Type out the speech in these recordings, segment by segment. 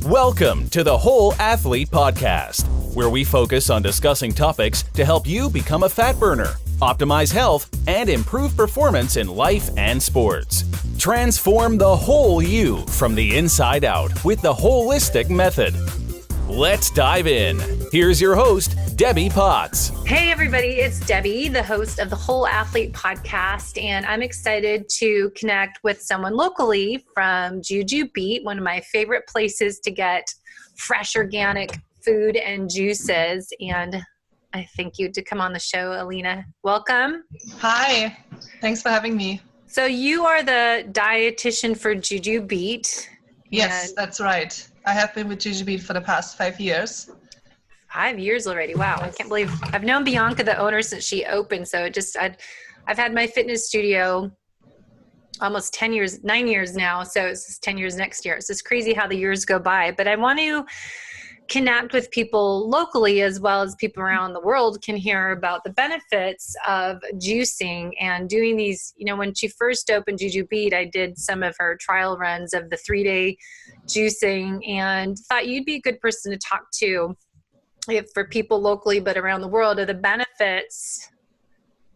Welcome to the Whole Athlete Podcast, where we focus on discussing topics to help you become a fat burner, optimize health, and improve performance in life and sports. Transform the whole you from the inside out with the holistic method. Let's dive in. Here's your host, Debbie Potts. Hey everybody, it's Debbie, the host of the Whole Athlete Podcast, and I'm excited to connect with someone locally from JuJubeet, one of my favorite places to get fresh organic food and juices. And I thank you to come on the show, Elena. Welcome. Hi, thanks for having me. So you are the dietitian for JuJubeet. Yes, that's right. I have been with JuJubeet for the past 5 years. 5 years already. Wow. I can't believe I've known Bianca, the owner, since she opened. So I've had my fitness studio almost 10 years, 9 years now. So it's 10 years next year. It's just crazy how the years go by, but I want to connect with people locally as well as people around the world can hear about the benefits of juicing and doing these. You know, when she first opened JuJubeet, I did some of her trial runs of the 3-day juicing and thought you'd be a good person to talk to for people locally, but around the world, are the benefits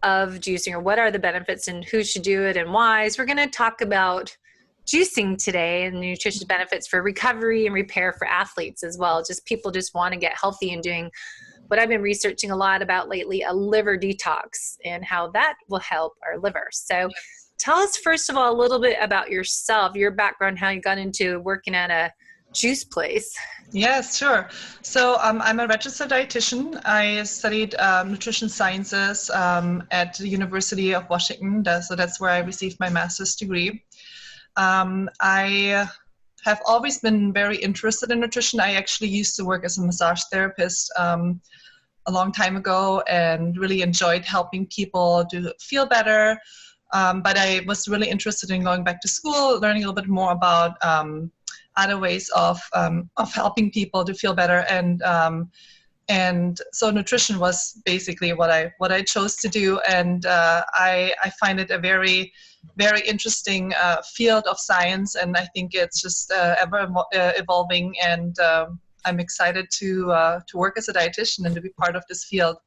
of juicing, or what are the benefits and who should do it and why. So we're going to talk about juicing today and nutritious benefits for recovery and repair for athletes as well. Just people just want to get healthy and doing what I've been researching a lot about lately, a liver detox and how that will help our liver. So tell us first of all a little bit about yourself, your background, how you got into working at a juice place. Yes, sure. So I'm a registered dietitian. I studied nutrition sciences at the University of Washington. So that's where I received my master's degree. I have always been very interested in nutrition. I actually used to work as a massage therapist a long time ago and really enjoyed helping people to feel better. But I was really interested in going back to school, learning a little bit more about other ways of helping people to feel better. And so nutrition was basically what I chose to do. And I find it a very, very interesting field of science. And I think it's just ever evolving. And I'm excited to work as a dietitian and to be part of this field.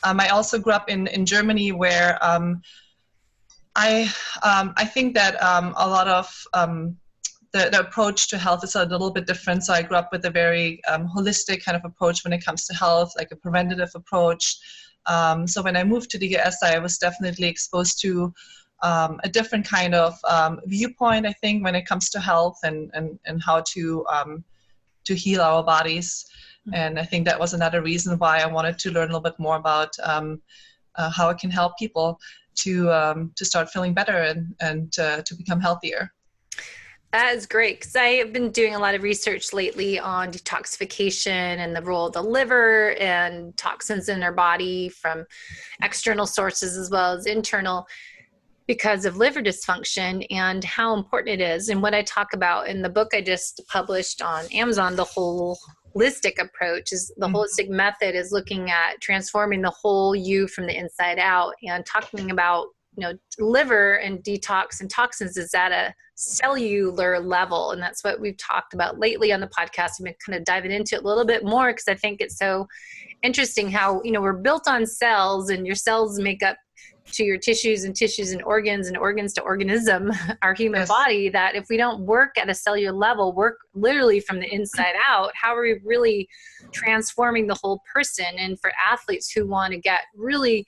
I also grew up in Germany, where I think that a lot of the approach to health is a little bit different. So I grew up with a very holistic kind of approach when it comes to health, like a preventative approach. So when I moved to the US, I was definitely exposed to a different kind of viewpoint, I think, when it comes to health and how to heal our bodies. And I think that was another reason why I wanted to learn a little bit more about how I can help people to start feeling better and to become healthier. That is great, because I have been doing a lot of research lately on detoxification and the role of the liver and toxins in our body from external sources as well as internal because of liver dysfunction and how important it is. And what I talk about in the book I just published on Amazon, the holistic approach, is the holistic method is looking at transforming the whole you from the inside out and talking about, you know, liver and detox and toxins is at a cellular level. And that's what we've talked about lately on the podcast. I've been kind of diving into it a little bit more because I think it's so interesting how, you know, we're built on cells and your cells make up to your tissues and organs to organism, our human body, that if we don't work at a cellular level, work literally from the inside out, how are we really transforming the whole person? And for athletes who want to get really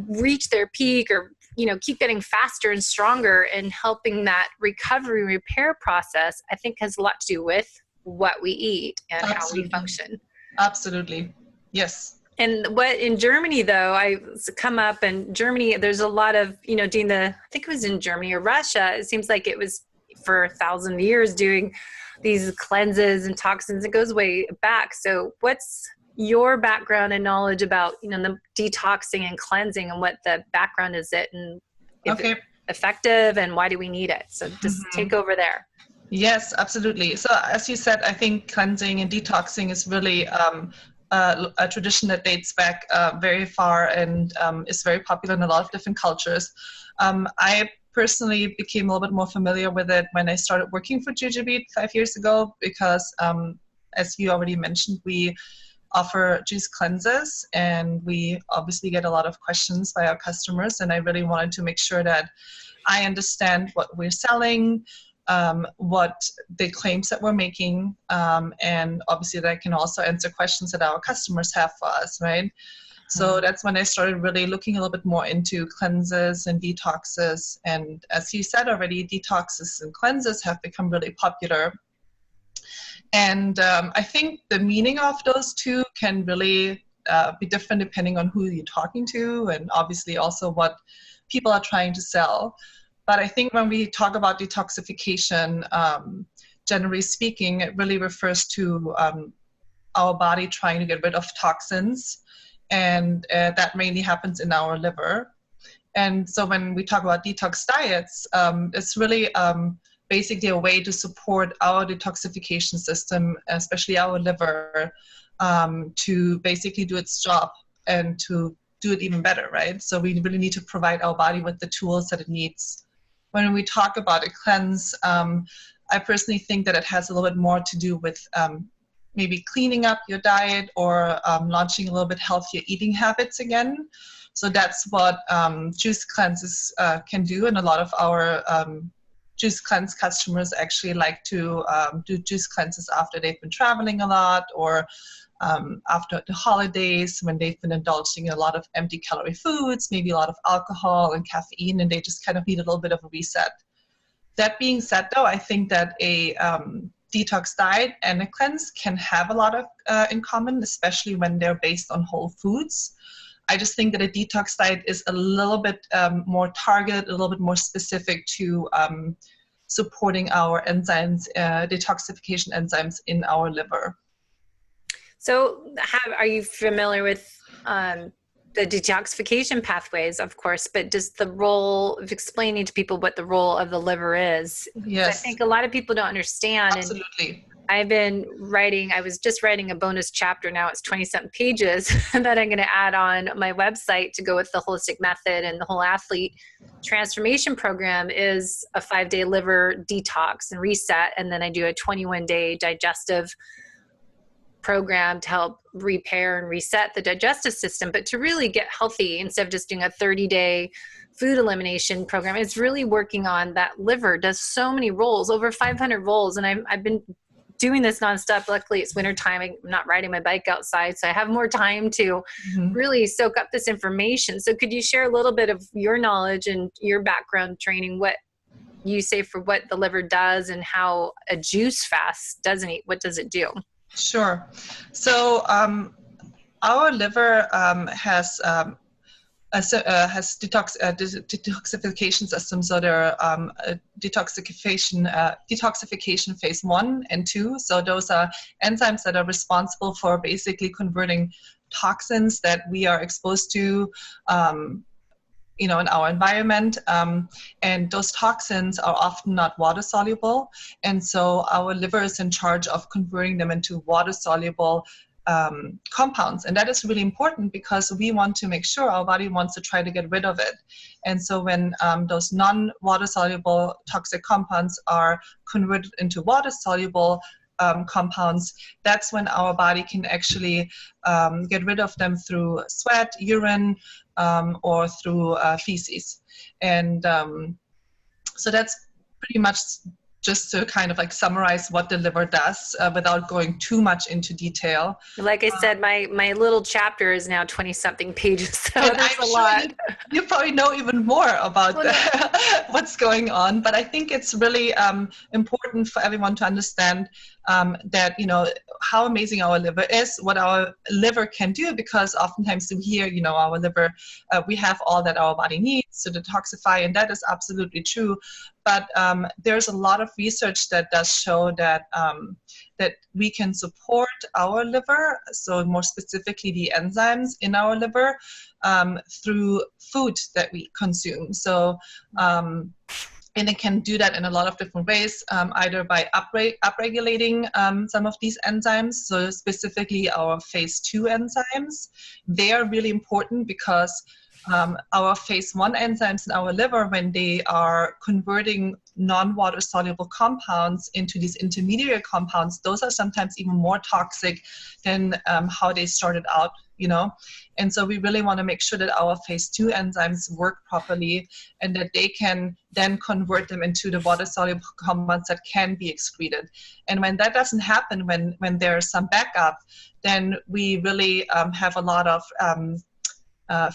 reach their peak or, you know, keep getting faster and stronger, and helping that recovery and repair process, I think has a lot to do with what we eat and how we function. Absolutely. Yes. And what in Germany, though, I come up in Germany, there's a lot of, you know, doing I think it was in Germany or Russia. It seems like it was for 1,000 years doing these cleanses and toxins. It goes way back. So what's your background and knowledge about, you know, the detoxing and cleansing and what the background is it and if it's effective and why do we need it? So just take over there. Yes, absolutely. So as you said, I think cleansing and detoxing is really a tradition that dates back very far and is very popular in a lot of different cultures. I personally became a little bit more familiar with it when I started working for JuJubeet 5 years ago, because as you already mentioned, we offer juice cleanses, and we obviously get a lot of questions by our customers, and I really wanted to make sure that I understand what we're selling, what the claims that we're making, and obviously that I can also answer questions that our customers have for us, right? So that's when I started really looking a little bit more into cleanses and detoxes. And as you said already, detoxes and cleanses have become really popular. And I think the meaning of those two can really be different depending on who you're talking to, and obviously also what people are trying to sell. But I think when we talk about detoxification, generally speaking, it really refers to our body trying to get rid of toxins, and that mainly happens in our liver. And so when we talk about detox diets, it's really basically a way to support our detoxification system, especially our liver, to basically do its job and to do it even better, right? So we really need to provide our body with the tools that it needs. When we talk about a cleanse, I personally think that it has a little bit more to do with maybe cleaning up your diet, or launching a little bit healthier eating habits again. So that's what juice cleanses can do, and a lot of our juice cleanse customers actually like to do juice cleanses after they've been traveling a lot, or after the holidays when they've been indulging in a lot of empty calorie foods, maybe a lot of alcohol and caffeine, and they just kind of need a little bit of a reset. That being said, though, I think that a detox diet and a cleanse can have a lot of in common, especially when they're based on whole foods. I just think that a detox diet is a little bit more targeted, a little bit more specific to supporting our enzymes, detoxification enzymes in our liver. So are you familiar with the detoxification pathways, of course, but just the role of explaining to people what the role of the liver is? Yes. I think a lot of people don't understand. Absolutely. And I was just writing a bonus chapter, now it's 20-something pages, that I'm going to add on my website to go with the holistic method, and the whole athlete transformation program is a 5-day liver detox and reset. And then I do a 21-day digestive program to help repair and reset the digestive system. But to really get healthy, instead of just doing a 30-day food elimination program, it's really working on that liver. Does so many roles, over 500 roles. And I've been doing this nonstop. Luckily it's wintertime. I'm not riding my bike outside, so I have more time to really soak up this information. So could you share a little bit of your knowledge and your background training, what you say for what the liver does, and how a juice fast what does it do? Sure. So our liver has detoxification systems. So there are detoxification phase 1 and 2. So those are enzymes that are responsible for basically converting toxins that we are exposed to in our environment, and those toxins are often not water soluble, and so our liver is in charge of converting them into water soluble compounds. And that is really important because we want to make sure, our body wants to try to get rid of it. And so when those non-water soluble toxic compounds are converted into water soluble compounds, that's when our body can actually get rid of them through sweat, urine, or through feces. And so that's pretty much just to kind of like summarize what the liver does without going too much into detail. Like I said, my little chapter is now 20-something pages, so there's a lot. You probably know even more about what's going on, but I think it's really important for everyone to understand that, how amazing our liver is, what our liver can do, because oftentimes we hear, our liver, we have all that our body needs to detoxify, and that is absolutely true. But there's a lot of research that does show that that we can support our liver, so more specifically the enzymes in our liver, through food that we consume. So, and it can do that in a lot of different ways, either by upregulating some of these enzymes. So specifically our phase 2 enzymes, they are really important because our phase 1 enzymes in our liver, when they are converting non-water soluble compounds into these intermediate compounds, those are sometimes even more toxic than how they started out, And so we really want to make sure that our phase 2 enzymes work properly and that they can then convert them into the water soluble compounds that can be excreted. And when that doesn't happen, when there's some backup, then we really have a lot of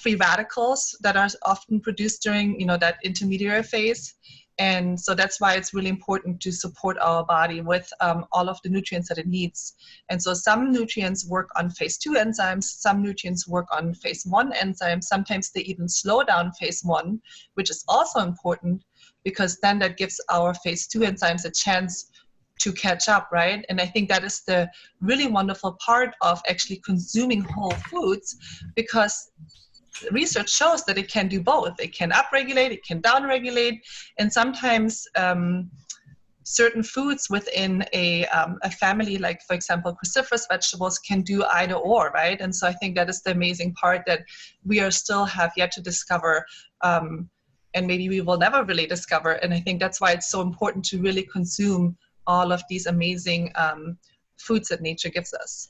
free radicals that are often produced during, that intermediate phase. And so that's why it's really important to support our body with all of the nutrients that it needs. And so some nutrients work on phase 2 enzymes, some nutrients work on phase 1 enzymes. Sometimes they even slow down phase 1, which is also important because then that gives our phase 2 enzymes a chance to catch up, right? And I think that is the really wonderful part of actually consuming whole foods, because research shows that it can do both. It can upregulate, it can downregulate, and sometimes certain foods within a family, like for example cruciferous vegetables, can do either or, right? And so I think that is the amazing part that we are still have yet to discover, and maybe we will never really discover. And I think that's why it's so important to really consume all of these amazing foods that nature gives us.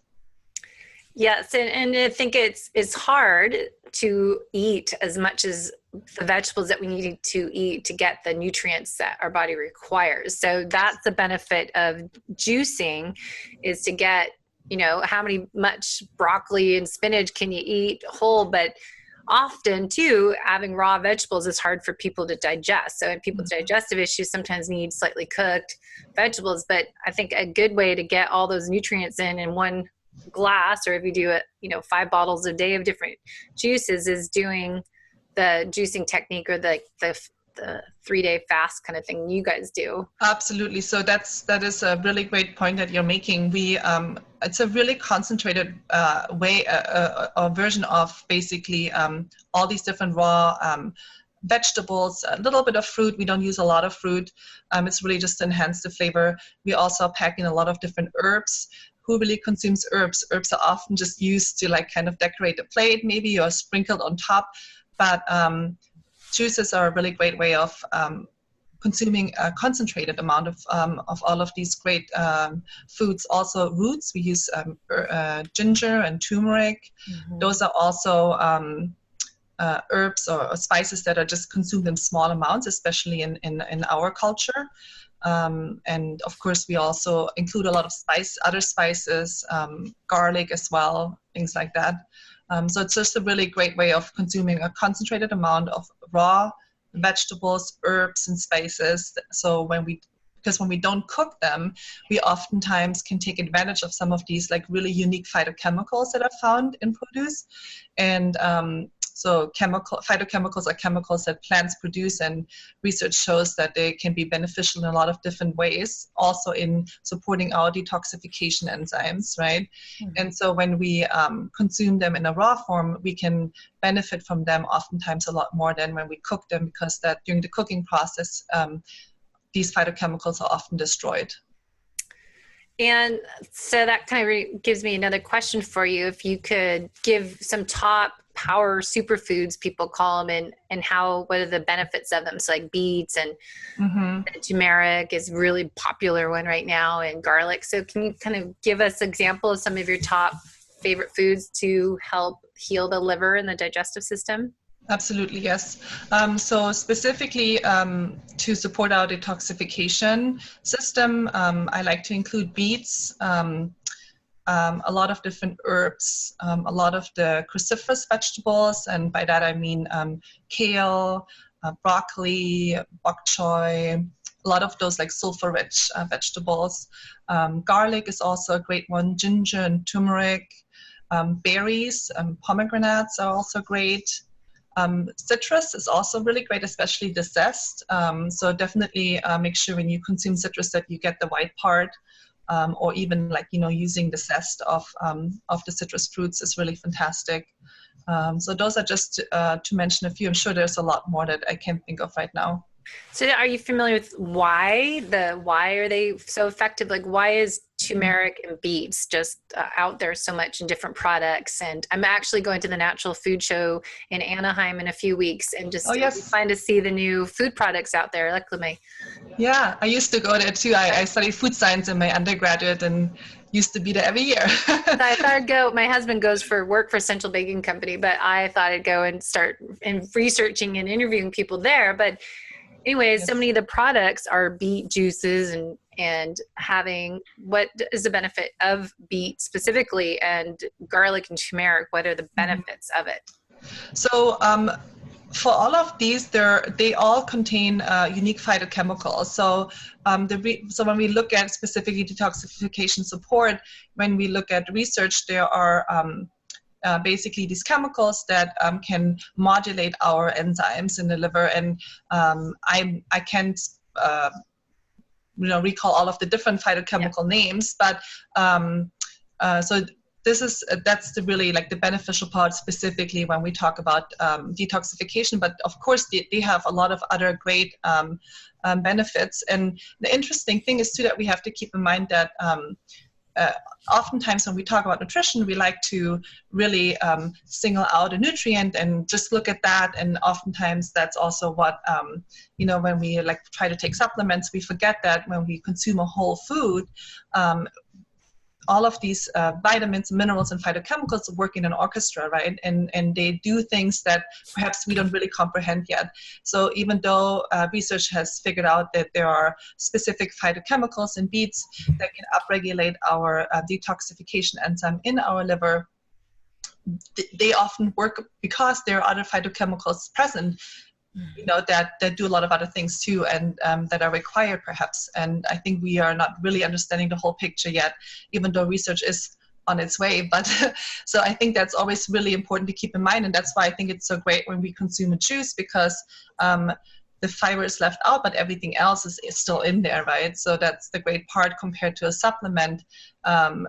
Yes, and I think it's hard to eat as much as the vegetables that we need to eat to get the nutrients that our body requires. So that's the benefit of juicing, is to get, how much broccoli and spinach can you eat whole, but often too, having raw vegetables is hard for people to digest. So in people's digestive issues, sometimes need slightly cooked vegetables, but I think a good way to get all those nutrients in one glass, or if you do it 5 bottles a day of different juices, is doing the juicing technique, or the 3-day fast kind of thing you guys do. Absolutely. So that is a really great point that you're making. We it's a really concentrated way, a version of basically all these different raw vegetables, a little bit of fruit. We don't use a lot of fruit. It's really just to enhance the flavor. We also pack in a lot of different herbs. Who really consumes herbs? Herbs are often just used to kind of decorate the plate, maybe, or sprinkled on top. But juices are a really great way of consuming a concentrated amount of all of these great foods. Also roots, we use ginger and turmeric. Mm-hmm. Those are also herbs or spices that are just consumed in small amounts, especially in our culture. And of course, we also include a lot of other spices, garlic as well, things like that. So it's just a really great way of consuming a concentrated amount of raw vegetables, herbs, and spices. So when we don't cook them, we oftentimes can take advantage of some of these really unique phytochemicals that are found in produce. And so phytochemicals are chemicals that plants produce, and research shows that they can be beneficial in a lot of different ways, also in supporting our detoxification enzymes, right? Mm-hmm. And so when we consume them in a raw form, we can benefit from them oftentimes a lot more than when we cook them, because that during the cooking process, these phytochemicals are often destroyed. And so that kind of gives me another question for you. If you could give some top power superfoods, people call them, and what are the benefits of them? So like beets and turmeric is really popular one right now, and garlic. So can you kind of give us an example of some of your top favorite foods to help heal the liver and the digestive system? Absolutely, yes. So specifically to support our detoxification system, I like to include beets, a lot of different herbs, a lot of the cruciferous vegetables, and by that I mean kale, broccoli, bok choy, a lot of those sulfur-rich vegetables. Garlic is also a great one, ginger and turmeric. Berries, pomegranates are also great. Citrus is also really great, especially the zest. So definitely make sure when you consume citrus that you get the white part, or even using the zest of the citrus fruits is really fantastic. So those are just to mention a few. I'm sure there's a lot more that I can't think of right now. So are you familiar with why are they so effective? Like, why is turmeric and beets just out there so much in different products? And I'm actually going to the Natural Food Show in Anaheim in a few weeks, and just Oh, yes. fun to see the new food products out there. Luckily, Yeah, I used to go there too. I studied food science in my undergraduate and used to be there every year. so I thought I'd go. My husband goes for work for Central Baking Company, but I thought I'd go and start researching and interviewing people there. But anyways, Yes. so many of the products are beet juices and having, what is the benefit of beet specifically, and garlic and turmeric? What are the benefits of it? So for all of these, they all contain unique phytochemicals. So so when we look at specifically detoxification support, when we look at research, there are basically these chemicals that can modulate our enzymes in the liver. And I can't recall all of the different phytochemical names, but so that's really like the beneficial part specifically when we talk about detoxification. But of course they have a lot of other great benefits. And the interesting thing is too that we have to keep in mind that oftentimes when we talk about nutrition, we like to really single out a nutrient and just look at that. And oftentimes that's also what, when we like try to take supplements, we forget that when we consume a whole food, all of these vitamins, minerals, and phytochemicals work in an orchestra, right? And they do things that perhaps we don't really comprehend yet. So even though research has figured out that there are specific phytochemicals in beets that can upregulate our detoxification enzyme in our liver, they often work because there are other phytochemicals present, that do a lot of other things too, and that are required perhaps. And I think we are not really understanding the whole picture yet, even though research is on its way. But so I think that's always really important to keep in mind. And that's why I think it's so great when we consume a juice, because the fiber is left out, but everything else is still in there, right? So that's the great part compared to a supplement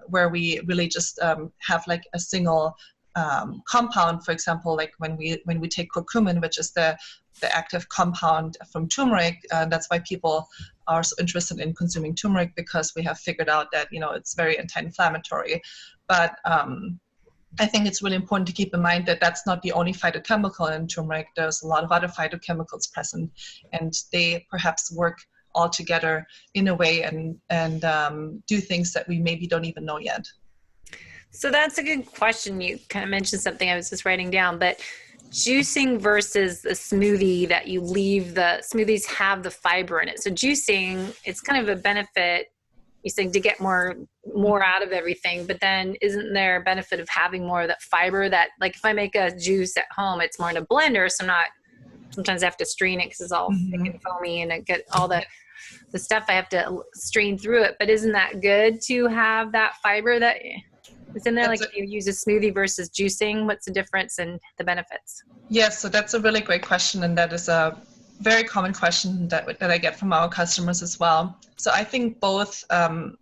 where we really just have like a single compound. For example, like when we take curcumin, which is the active compound from turmeric, that's why people are so interested in consuming turmeric, because we have figured out that it's very anti-inflammatory. But I think it's really important to keep in mind that that's not the only phytochemical in turmeric. There's a lot of other phytochemicals present, and they perhaps work all together in a way and do things that we maybe don't even know yet. So that's a good question. You kind of mentioned something I was just writing down, but juicing versus the smoothie that you leave, the smoothies have the fiber in it. So juicing, it's kind of a benefit, you think, to get more out of everything, but then isn't there a benefit of having more of that fiber that, like if I make a juice at home, it's more in a blender, so sometimes I have to strain it because it's all thick and foamy and I get all the stuff, I have to strain through it. But isn't that good to have that fiber that is in there? Like if you use a smoothie versus juicing, what's the difference and the benefits? Yes, so that's a really great question, and that is a very common question that I get from our customers as well. So I think both are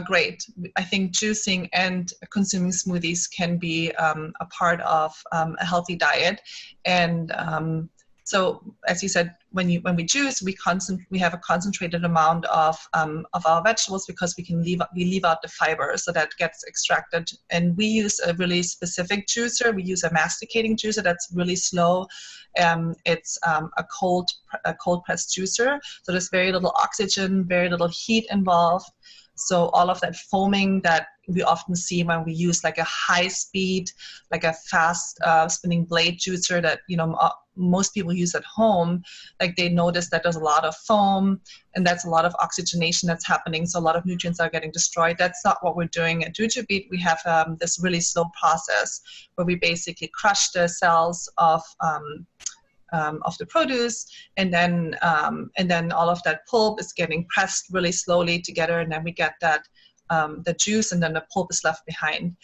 great. I think juicing and consuming smoothies can be a part of a healthy diet. And so, as you said, when we juice, we have a concentrated amount of our vegetables, because we leave out the fiber, so that gets extracted. And we use a really specific juicer. We use a masticating juicer that's really slow. It's a cold press juicer, so there's very little oxygen, very little heat involved. So all of that foaming that we often see when we use like a high speed, like a fast spinning blade juicer that most people use at home, like they notice that there's a lot of foam and that's a lot of oxygenation that's happening. So a lot of nutrients are getting destroyed. That's not what we're doing at JuJubeet. We have this really slow process where we basically crush the cells of the produce, and then all of that pulp is getting pressed really slowly together, and then we get that the juice, and then the pulp is left behind.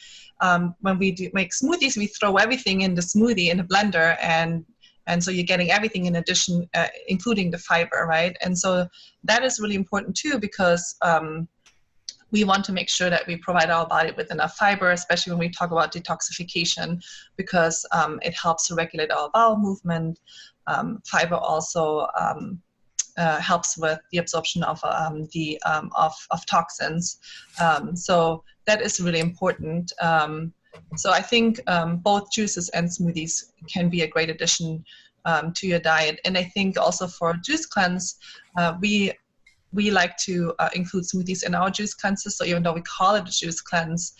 When we make smoothies, we throw everything in the smoothie in a blender, and so you're getting everything in addition, including the fiber, right? And so that is really important too, because we want to make sure that we provide our body with enough fiber, especially when we talk about detoxification, because it helps to regulate our bowel movement. Fiber also helps with the absorption of toxins. So that is really important. So I think both juices and smoothies can be a great addition to your diet. And I think also for juice cleanse, we like to include smoothies in our juice cleanses. So even though we call it a juice cleanse,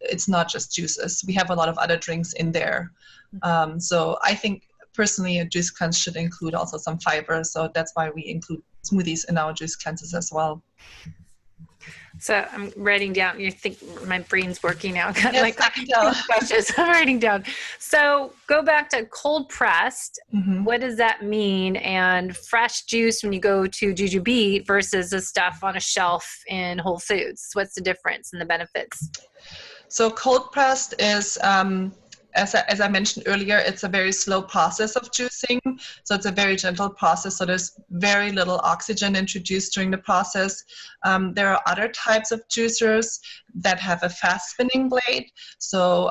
it's not just juices. We have a lot of other drinks in there. So I think personally a juice cleanse should include also some fiber. So that's why we include smoothies in our juice cleanses as well. So I'm writing down, you think my brain's working now. Yes, I can tell. Questions. I'm writing down. So go back to cold pressed. Mm-hmm. What does that mean? And fresh juice when you go to JuJubeet versus the stuff on a shelf in Whole Foods. What's the difference and the benefits? So cold pressed is, as I mentioned earlier, it's a very slow process of juicing. So it's a very gentle process. So there's very little oxygen introduced during the process. There are other types of juicers that have a fast spinning blade. So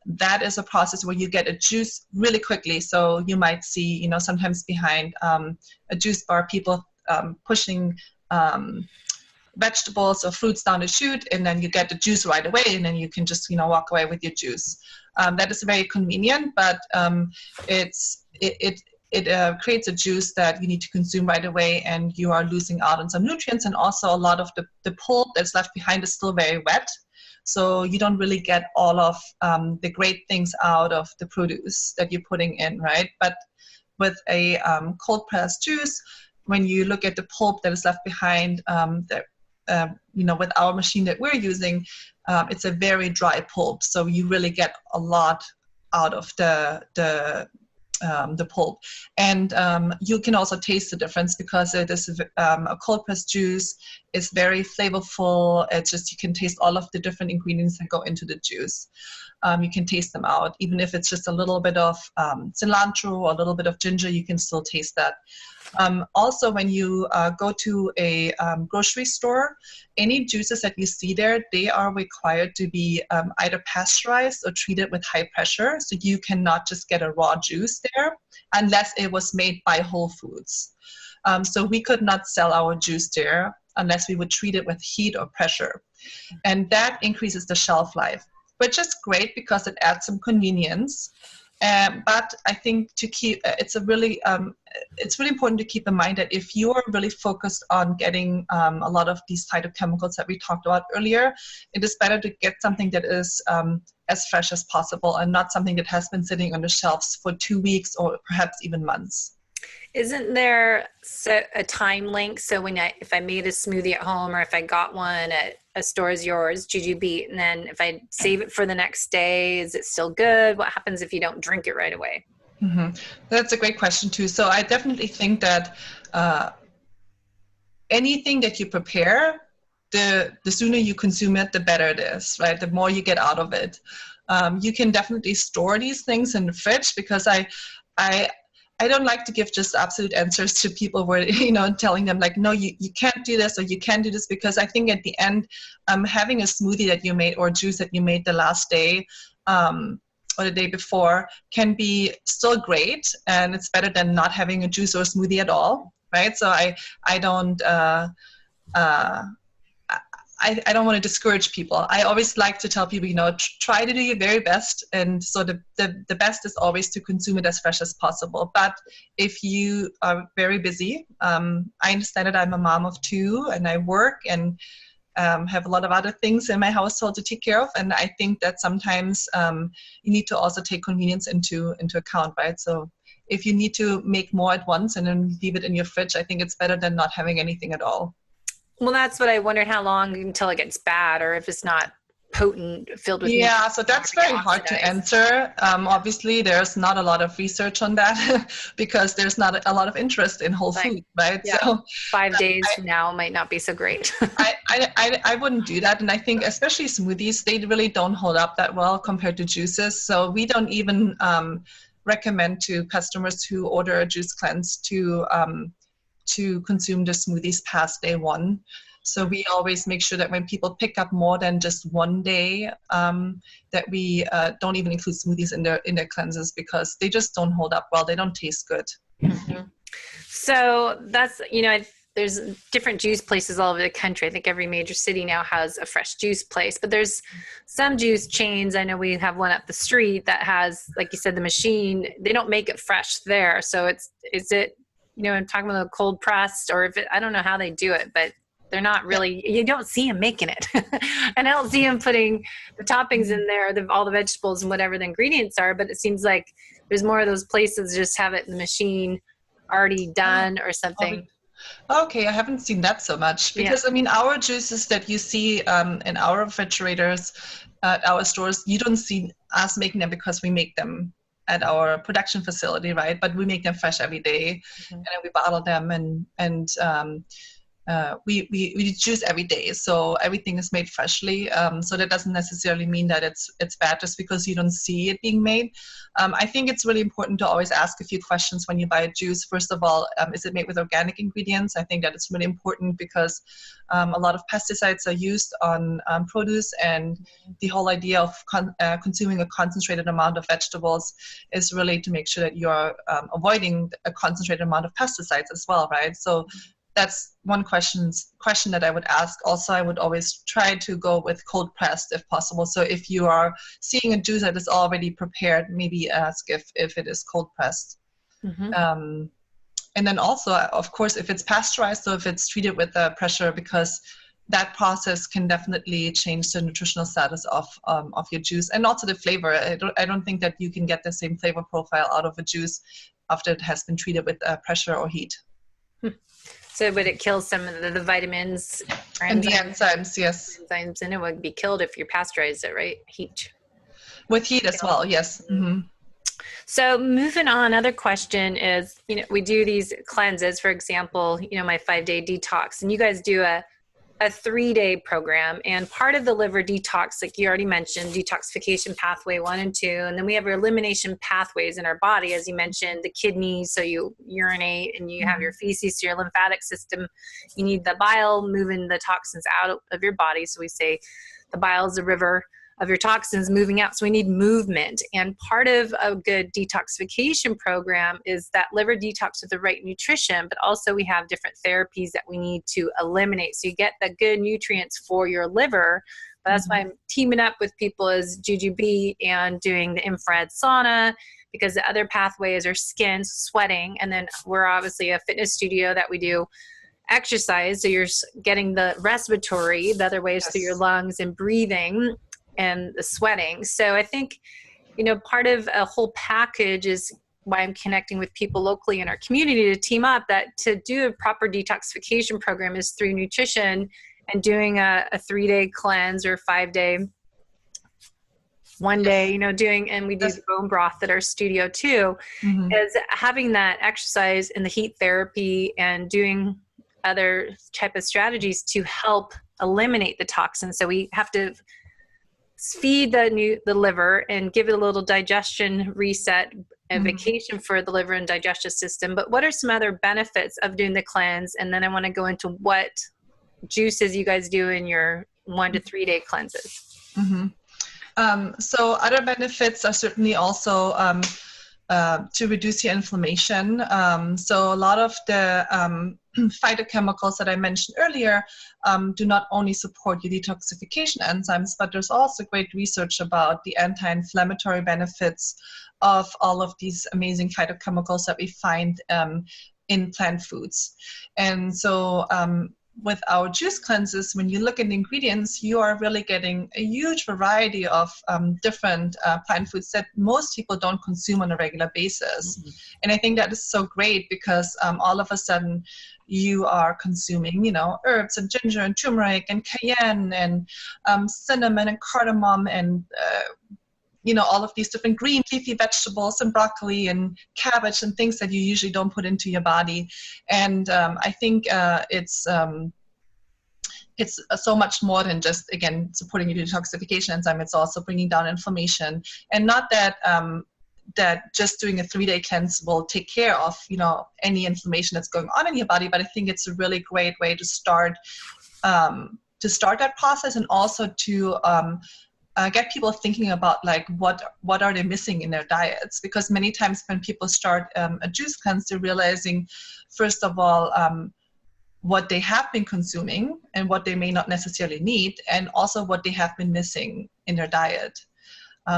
that is a process where you get a juice really quickly. So you might see, sometimes behind a juice bar, people pushing vegetables or fruits down the chute, and then you get the juice right away, and then you can just walk away with your juice. That is very convenient, but it creates a juice that you need to consume right away, and you are losing out on some nutrients, and also a lot of the pulp that's left behind is still very wet, so you don't really get all of the great things out of the produce that you're putting in, right? But with a cold pressed juice, when you look at the pulp that is left behind, with our machine that we're using, it's a very dry pulp, so you really get a lot out of the pulp, and you can also taste the difference because it is a cold pressed juice. It's very flavorful. It's just, you can taste all of the different ingredients that go into the juice. You can taste them out, even if it's just a little bit of cilantro or a little bit of ginger. You can still taste that. Also, when you go to a grocery store, any juices that you see there, they are required to be either pasteurized or treated with high pressure. So you cannot just get a raw juice there unless it was made by Whole Foods. So we could not sell our juice there unless we would treat it with heat or pressure. And that increases the shelf life, which is great because it adds some convenience. But I think it's really important to keep in mind that if you are really focused on getting a lot of these phytochemicals that we talked about earlier, it is better to get something that is as fresh as possible and not something that has been sitting on the shelves for 2 weeks or perhaps even months. Isn't there a time link? So if I made a smoothie at home, or if I got one at a store as yours, JuJubeet, and then if I save it for the next day, is it still good? What happens if you don't drink it right away? Mm-hmm. That's a great question too. So I definitely think that anything that you prepare, the sooner you consume it, the better it is, right? The more you get out of it. You can definitely store these things in the fridge, because I don't like to give just absolute answers to people where, telling them like, no, you can't do this or you can't do this, because I think at the end, having a smoothie that you made or juice that you made the last day or the day before can be still great, and it's better than not having a juice or a smoothie at all, right? So I don't want to discourage people. I always like to tell people, try to do your very best. And so the best is always to consume it as fresh as possible. But if you are very busy, I understand that I'm a mom of 2 and I work and have a lot of other things in my household to take care of. And I think that sometimes you need to also take convenience into account, right? So if you need to make more at once and then leave it in your fridge, I think it's better than not having anything at all. Well, that's what I wondered, how long until it gets bad, or if it's not potent, filled with nutrients. So that's very hard to answer. Obviously, there's not a lot of research on that because there's not a lot of interest in whole food, right? Yeah, so 5 days from now might not be so great. I wouldn't do that. And I think especially smoothies, they really don't hold up that well compared to juices. So we don't even recommend to customers who order a juice cleanse to consume the smoothies past day 1. So we always make sure that when people pick up more than just 1 day, that we don't even include smoothies in their cleanses, because they just don't hold up well. They don't taste good. Mm-hmm. So that's, there's different juice places all over the country. I think every major city now has a fresh juice place, but there's some juice chains. I know we have one up the street that has, like you said, the machine. They don't make it fresh there. So is it, I'm talking about cold pressed, or I don't know how they do it, but they're not really, you don't see them making it. And I don't see them putting the toppings in there, all the vegetables and whatever the ingredients are, but it seems like there's more of those places just have it in the machine already done or something. Okay, I haven't seen that so much because our juices that you see in our refrigerators at our stores, you don't see us making them because we make them at our production facility, right? But we make them fresh every day, and then we bottle them, and we juice every day, so everything is made freshly. So that doesn't necessarily mean that it's bad just because you don't see it being made. I think it's really important to always ask a few questions when you buy a juice. First of all, is it made with organic ingredients? I think that it's really important because a lot of pesticides are used on produce, and the whole idea of consuming a concentrated amount of vegetables is really to make sure that you're avoiding a concentrated amount of pesticides as well, right? So that's one question that I would ask. Also, I would always try to go with cold pressed if possible. So if you are seeing a juice that is already prepared, maybe ask if it is cold pressed. And then also, of course, if it's pasteurized, so if it's treated with pressure, because that process can definitely change the nutritional status of your juice and also the flavor. I don't think that you can get the same flavor profile out of a juice after it has been treated with pressure or heat. So would it kill some of the vitamins and the enzymes? Yes. Enzymes, and it would be killed if you pasteurize it, right? Heat. With heat as well, yes. So moving on, another question is, we do these cleanses, for example, my 5-day detox, and you guys do a 3-day program, and part of the liver detox, like you already mentioned, detoxification pathway 1 and 2, and then we have our elimination pathways in our body, as you mentioned, the kidneys, so you urinate and you have your feces, so your lymphatic system, you need the bile moving the toxins out of your body. So we say the bile is a river of your toxins moving out. So we need movement. And part of a good detoxification program is that liver detox with the right nutrition, but also we have different therapies that we need to eliminate. So you get the good nutrients for your liver. But that's why I'm teaming up with people as JuJubeet and doing the infrared sauna, because the other pathways are skin, sweating. And then we're obviously a fitness studio that we do exercise. So you're getting the respiratory, the other ways through your lungs and breathing, and the sweating. So I think, part of a whole package is why I'm connecting with people locally in our community to team up, that to do a proper detoxification program is through nutrition, and doing a 3-day cleanse or 5-day, 1 day, and we do the bone broth at our studio too, is having that exercise and the heat therapy and doing other type of strategies to help eliminate the toxins. So we have to feed the liver and give it a little digestion reset and vacation for the liver and digestive system. But what are some other benefits of doing the cleanse? And then I want to go into what juices you guys do in your 1 to 3 day cleanses. So other benefits are certainly also to reduce your inflammation. So a lot of the phytochemicals that I mentioned earlier do not only support your detoxification enzymes, but there's also great research about the anti-inflammatory benefits of all of these amazing phytochemicals that we find in plant foods. And so with our juice cleanses, when you look at the ingredients, you are really getting a huge variety of different plant foods that most people don't consume on a regular basis. And I think that is so great because all of a sudden you are consuming, herbs and ginger and turmeric and cayenne and cinnamon and cardamom and all of these different green leafy vegetables and broccoli and cabbage and things that you usually don't put into your body. And I think it's so much more than just, again, supporting your detoxification enzyme. It's also bringing down inflammation. And not that that just doing a 3-day cleanse will take care of, any inflammation that's going on in your body, but I think it's a really great way to start that process, and also to get people thinking about like what are they missing in their diets, because many times when people start a juice cleanse, they're realizing, first of all, what they have been consuming and what they may not necessarily need, and also what they have been missing in their diet.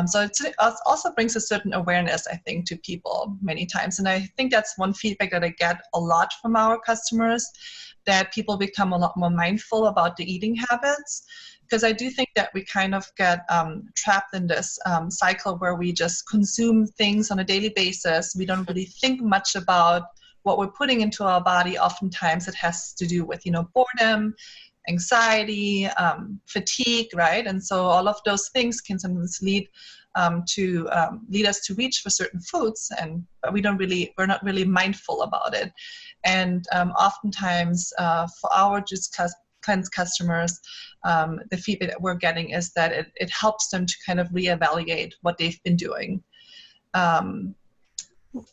So it also brings a certain awareness, I think, to people many times. And I think that's one feedback that I get a lot from our customers, that people become a lot more mindful about the eating habits. Because I do think that we kind of get trapped in this cycle where we just consume things on a daily basis. We don't really think much about what we're putting into our body. Oftentimes it has to do with, boredom, anxiety, fatigue, right? And so all of those things can sometimes lead us to reach for certain foods, but we're not really mindful about it. And oftentimes for our juice cleanse customers, the feedback that we're getting is that it helps them to kind of reevaluate what they've been doing.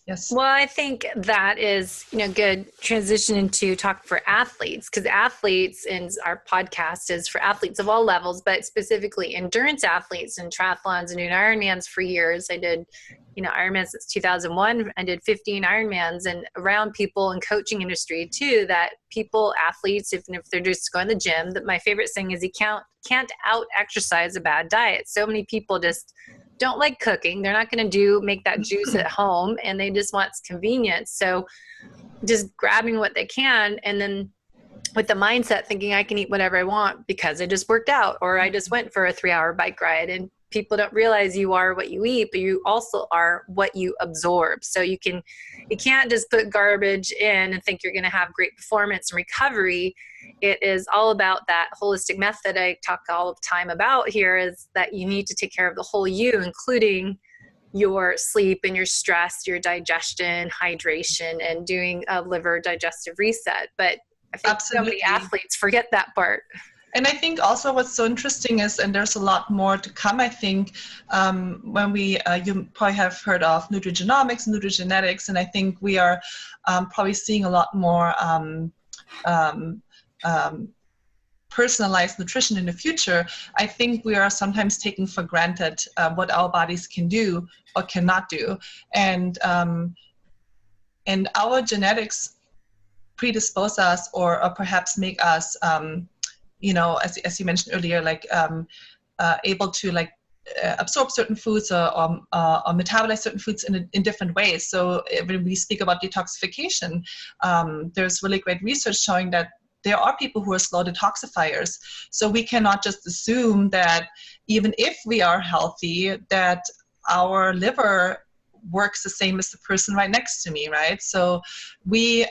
Yes. Well, I think that is, good transition into talk for athletes, because athletes, and our podcast is for athletes of all levels, but specifically endurance athletes and triathlons and doing Ironmans for years. I did, Ironman since 2001. I did 15 Ironmans, and around people in coaching industry too, that people, athletes, even if they're just going to the gym, that my favorite thing is you can't out exercise a bad diet. So many people just don't like cooking. They're not going to make that juice at home, and they just want convenience. So just grabbing what they can, and then with the mindset thinking I can eat whatever I want because I just worked out, or I just went for a 3-hour bike ride. And people don't realize you are what you eat, but you also are what you absorb. So you can't just put garbage in and think you're going to have great performance and recovery. It is all about that holistic method I talk all the time about here, is that you need to take care of the whole you, including your sleep and your stress, your digestion, hydration, and doing a liver digestive reset. But I think so many athletes forget that part. And I think also what's so interesting is, and there's a lot more to come, I think, when you probably have heard of nutrigenomics, nutrigenetics, and I think we are probably seeing a lot more personalized nutrition in the future. I think we are sometimes taking for granted what our bodies can do or cannot do. And our genetics predispose us or perhaps make us as you mentioned earlier, like able to absorb certain foods or metabolize certain foods in different ways. So when we speak about detoxification, there's really great research showing that there are people who are slow detoxifiers. So we cannot just assume that even if we are healthy, that our liver works the same as the person right next to me, right? So we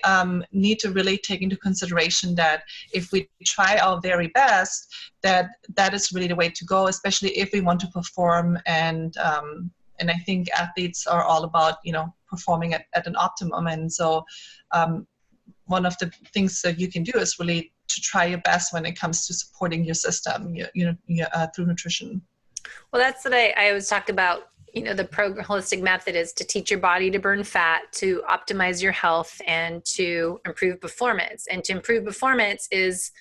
need to really take into consideration that if we try our very best, that is really the way to go, especially if we want to perform. And I think athletes are all about, performing at an optimum. And so one of the things that you can do is really to try your best when it comes to supporting your system, through nutrition. Well, that's what I always talk about. The holistic method is to teach your body to burn fat, to optimize your health, and to improve performance. And to improve performance is,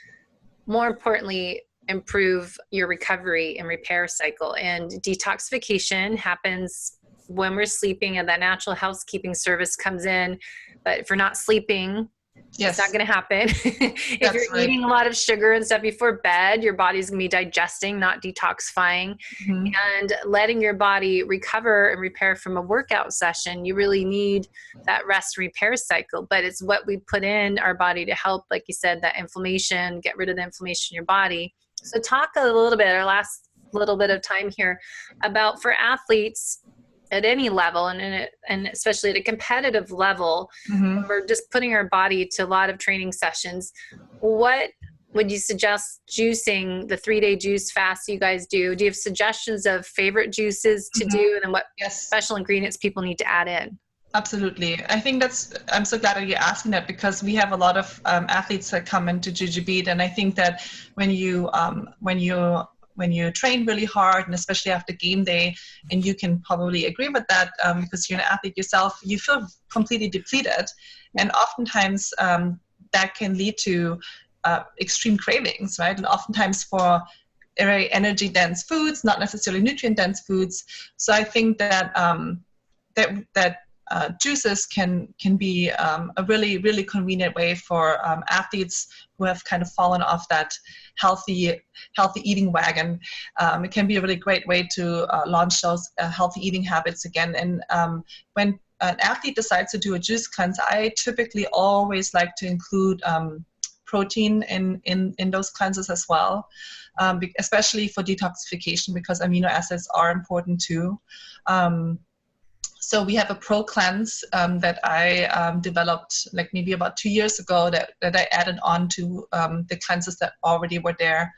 more importantly, improve your recovery and repair cycle. And detoxification happens when we're sleeping, and that natural housekeeping service comes in. But if we're not sleeping, yes, it's not going to happen. If you're eating a lot of sugar and stuff before bed, your body's going to be digesting, not detoxifying. Mm-hmm. And letting your body recover and repair from a workout session, you really need that rest and repair cycle. But it's what we put in our body to help, like you said, that inflammation, get rid of the inflammation in your body. So talk a little bit, our last little bit of time here, about for athletes at any level, and especially at a competitive level, mm-hmm. we're just putting our body to a lot of training sessions. What would you suggest juicing, the 3-day juice fast you guys do? Do you have suggestions of favorite juices to mm-hmm. do, and then what special ingredients people need to add in? Absolutely. I think I'm so glad that you're asking that, because we have a lot of athletes that come into JuJubeet, and I think that when you train really hard, and especially after game day, and you can probably agree with that because you're an athlete yourself, you feel completely depleted. And oftentimes that can lead to extreme cravings, right? And oftentimes for very energy dense foods, not necessarily nutrient dense foods. So I think that juices can be a really, really convenient way for athletes who have kind of fallen off that healthy eating wagon. It can be a really great way to launch those healthy eating habits again. And when an athlete decides to do a juice cleanse, I typically always like to include protein in those cleanses as well, especially for detoxification, because amino acids are important too. So we have a pro cleanse that I developed like maybe about 2 years ago that I added on to the cleanses that already were there,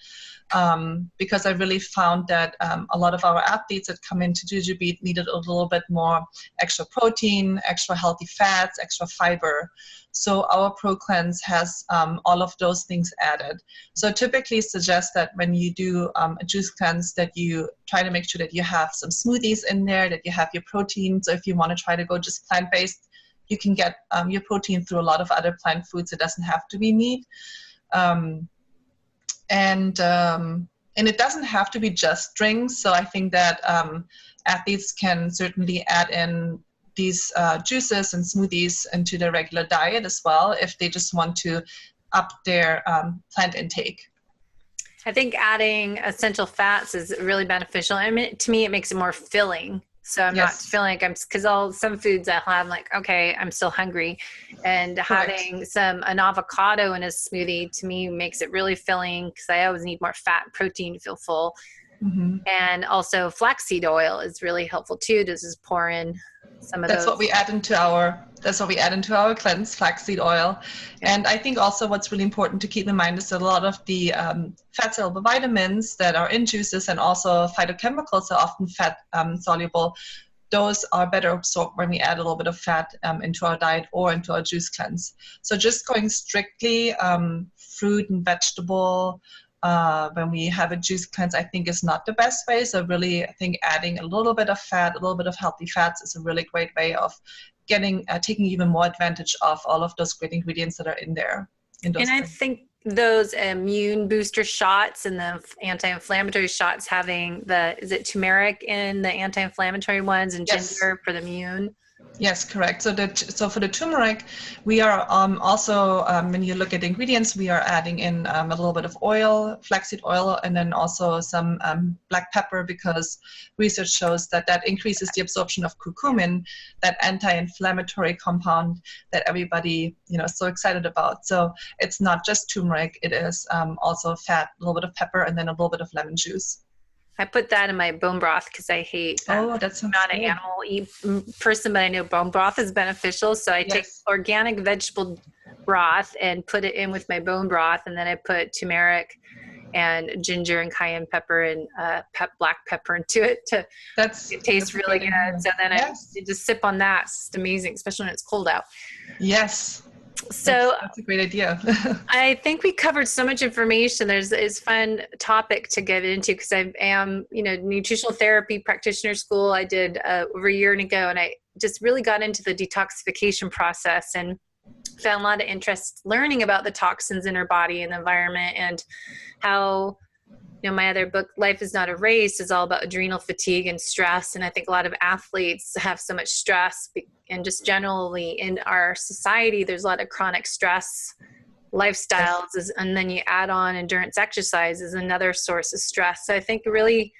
because I really found that a lot of our athletes that come into JuJubeet needed a little bit more extra protein, extra healthy fats, extra fiber. So our pro cleanse has all of those things added. So typically suggest that when you do a juice cleanse that you try to make sure that you have some smoothies in there, that you have your protein. So if you want to try to go just plant-based, you can get your protein through a lot of other plant foods. It doesn't have to be meat. And it doesn't have to be just drinks. So I think that athletes can certainly add in these juices and smoothies into their regular diet as well if they just want to up their plant intake. I think adding essential fats is really beneficial. I mean, to me, it makes it more filling. So I'm not feeling like because some foods I have, like, okay, I'm still hungry. And having an avocado in a smoothie to me makes it really filling because I always need more fat and protein to feel full. Mm-hmm. And also flaxseed oil is really helpful too. To just pour in some of those. That's what we add into our cleanse, flaxseed oil. Yeah. And I think also what's really important to keep in mind is that a lot of the fat soluble vitamins that are in juices and also phytochemicals are often fat soluble. Those are better absorbed when we add a little bit of fat into our diet or into our juice cleanse. So just going strictly fruit and vegetable when we have a juice cleanse, I think is not the best way. So really, I think adding a little bit of fat, a little bit of healthy fats is a really great way of taking even more advantage of all of those great ingredients that are in there. I think those immune booster shots and the anti-inflammatory shots having is it turmeric in the anti-inflammatory ones and ginger for the immune? Yes, correct. So for the turmeric, we are also, when you look at the ingredients, we are adding in a little bit of oil, flaxseed oil, and then also some black pepper, because research shows that increases the absorption of curcumin, that anti-inflammatory compound that everybody is so excited about. So it's not just turmeric; it is also fat, a little bit of pepper, and then a little bit of lemon juice. I put that in my bone broth because I hate. I'm not an animal person, but I know bone broth is beneficial. So I take organic vegetable broth and put it in with my bone broth, and then I put turmeric and ginger and cayenne pepper and black pepper into it it tastes really good. So then I just sip on that. It's just amazing, especially when it's cold out. Yes. So that's a great idea. I think we covered so much information. It's a fun topic to get into because I am, nutritional therapy practitioner school. I did over a year ago, and I just really got into the detoxification process and found a lot of interest learning about the toxins in our body and the environment, and how, my other book, Life is Not a Race, is all about adrenal fatigue and stress. And I think a lot of athletes have so much stress, and just generally in our society, there's a lot of chronic stress lifestyles. And then you add on endurance exercise is another source of stress. So I think really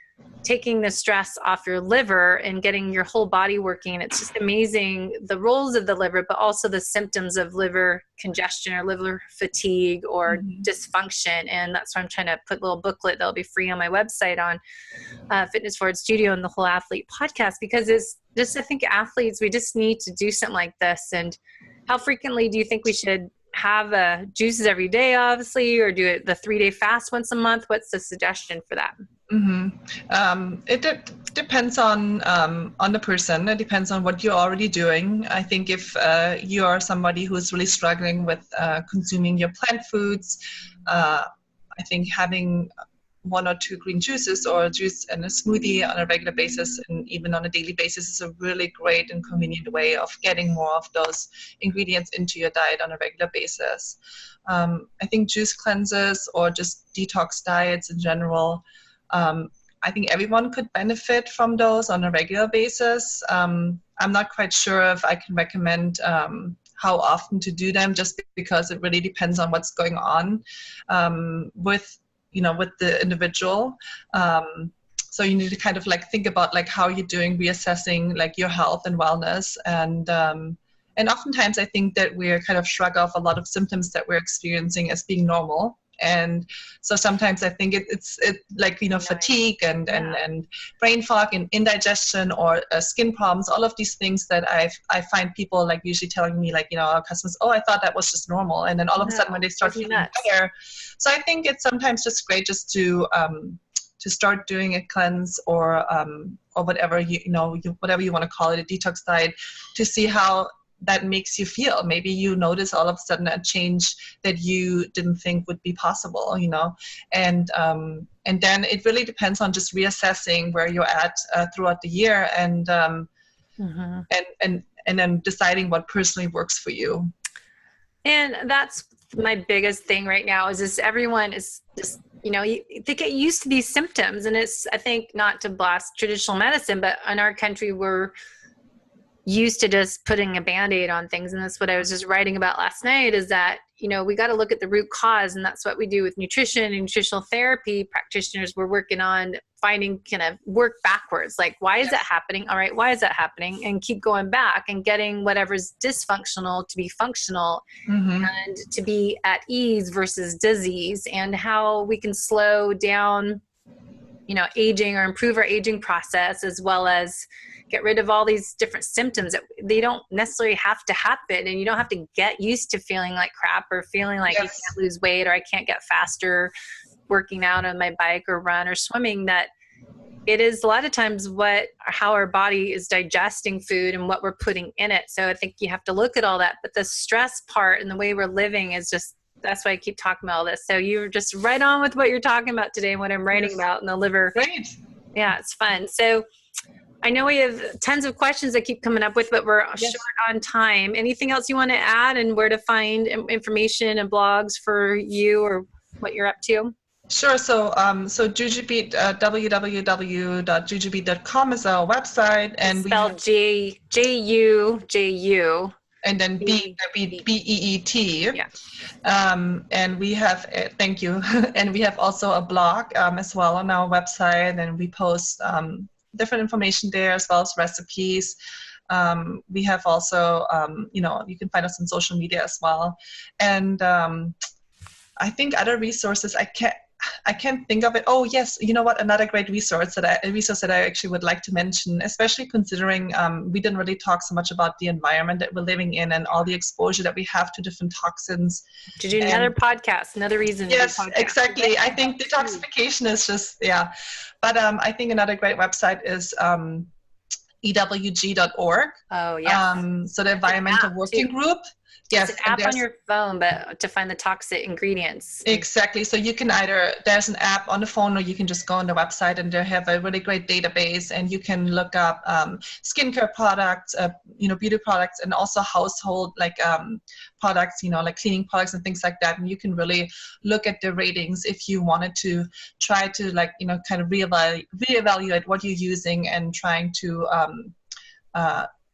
taking the stress off your liver and getting your whole body working. It's just amazing the roles of the liver, but also the symptoms of liver congestion or liver fatigue or dysfunction. And that's why I'm trying to put a little booklet that'll be free on my website on Fitness Forward Studio and the Whole Athlete podcast, because it's just, I think athletes, we just need to do something like this. And how frequently do you think we should have juices every day, obviously, or do it the 3-day fast once a month? What's the suggestion for that? It depends on the person. It depends on what you're already doing. I think if you are somebody who's really struggling with consuming your plant foods, I think having 1 or 2 green juices or a juice and a smoothie on a regular basis and even on a daily basis is a really great and convenient way of getting more of those ingredients into your diet on a regular basis. I think juice cleanses or just detox diets in general I think everyone could benefit from those on a regular basis. I'm not quite sure if I can recommend how often to do them, just because it really depends on what's going on with the individual. So you need to kind of like think about like how you're doing, reassessing like your health and wellness. And oftentimes I think that we're kind of shrug off a lot of symptoms that we're experiencing as being normal. And so sometimes I think it's like, fatigue and brain fog and indigestion or skin problems, all of these things that I find people like usually telling me, like, our customers, oh, I thought that was just normal. And then all of a sudden when they start feeling better. So I think it's sometimes just great just to start doing a cleanse or whatever, whatever you want to call it, a detox diet, to see how that makes you feel. Maybe you notice all of a sudden a change that you didn't think would be possible, and then it really depends on just reassessing where you're at throughout the year, and then deciding what personally works for you. And that's my biggest thing right now is just everyone is just, they get used to these symptoms, and it's, I think, not to blast traditional medicine, but in our country we're used to just putting a Band-Aid on things. And that's what I was just writing about last night, is that, we got to look at the root cause. And that's what we do with nutrition and nutritional therapy practitioners. We're working on finding, kind of work backwards. Like, why is that happening? All right, why is that happening? And keep going back and getting whatever's dysfunctional to be functional, and to be at ease versus disease, and how we can slow down, aging, or improve our aging process, as well as get rid of all these different symptoms that they don't necessarily have to happen. And you don't have to get used to feeling like crap, or feeling like you can't lose weight, or I can't get faster working out on my bike or run or swimming. That it is a lot of times how our body is digesting food and what we're putting in it. So I think you have to look at all that. But the stress part and the way we're living is just, that's why I keep talking about all this. So you're just right on with what you're talking about today and what I'm writing about in the liver. Great. Yeah, it's fun. So I know we have tons of questions I keep coming up with, but we're short on time. Anything else you want to add, and where to find information and blogs for you, or what you're up to? Sure. So JuJubeet, www.jujubeet.com is our website, and it's spelled J-U-J-U. And then B-E-E-T. Yeah. And we have, thank you. And we have also a blog as well on our website, and we post different information there, as well as recipes. We have also, you can find us on social media as well. And I think other resources, I can't think of it. Oh yes, you know what? Another great resource that I actually would like to mention, especially considering we didn't really talk so much about the environment that we're living in and all the exposure that we have to different toxins. To do another podcast, another reason. Yes, to do podcast. Exactly. I think detoxification is just But I think another great website is ewg.org. Oh yeah. So the Environmental Working Group. Yes, it's an app on your phone, but to find the toxic ingredients. Exactly. So you can there's an app on the phone, or you can just go on the website, and they have a really great database, and you can look up skincare products, beauty products, and also household products, like cleaning products and things like that. And you can really look at the ratings if you wanted to try to kind of reevaluate what you're using and trying to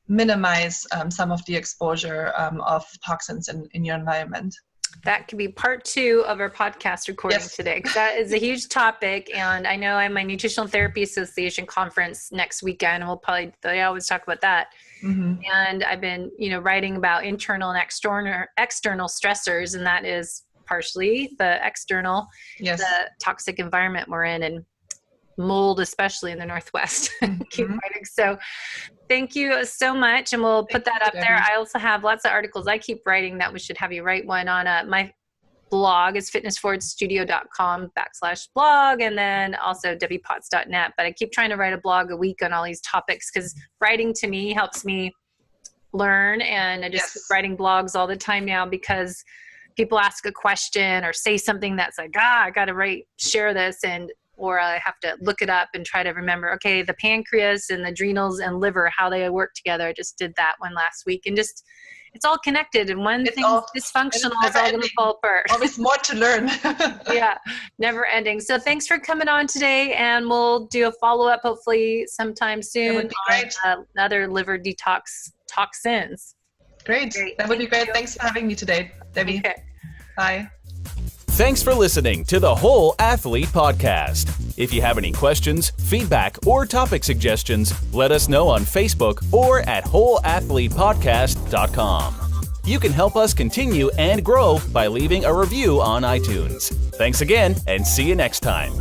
minimize some of the exposure of toxins in your environment. That could be part 2 of our podcast recording today, because that is a huge topic. And I know I'm my Nutritional Therapy Association conference next weekend, and they always talk about that. And I've been, writing about internal and external stressors, and that is partially the external, the toxic environment we're in, and mold, especially in the Northwest. Keep writing. So thank you so much. And we'll put that up there. I also have lots of articles I keep writing that we should have you write one on. My blog is fitnessforwardstudio.com/blog, and then also wpots.net. But I keep trying to write a blog a week on all these topics, because writing to me helps me learn. And I just keep writing blogs all the time now, because people ask a question or say something that's like, I got to share this, or I have to look it up and try to remember, okay, the pancreas and the adrenals and liver, how they work together. I just did that one last week. And just it's all connected, and when things dysfunctional, it's all going to fall apart. Always more to learn. Yeah, never ending. So thanks for coming on today, and we'll do a follow-up hopefully sometime soon. That would be great. On other liver detox toxins. Great. That would be great. Thanks for having me today, Debbie. Okay. Bye. Thanks for listening to the Whole Athlete Podcast. If you have any questions, feedback, or topic suggestions, let us know on Facebook or at wholeathletepodcast.com. You can help us continue and grow by leaving a review on iTunes. Thanks again, and see you next time.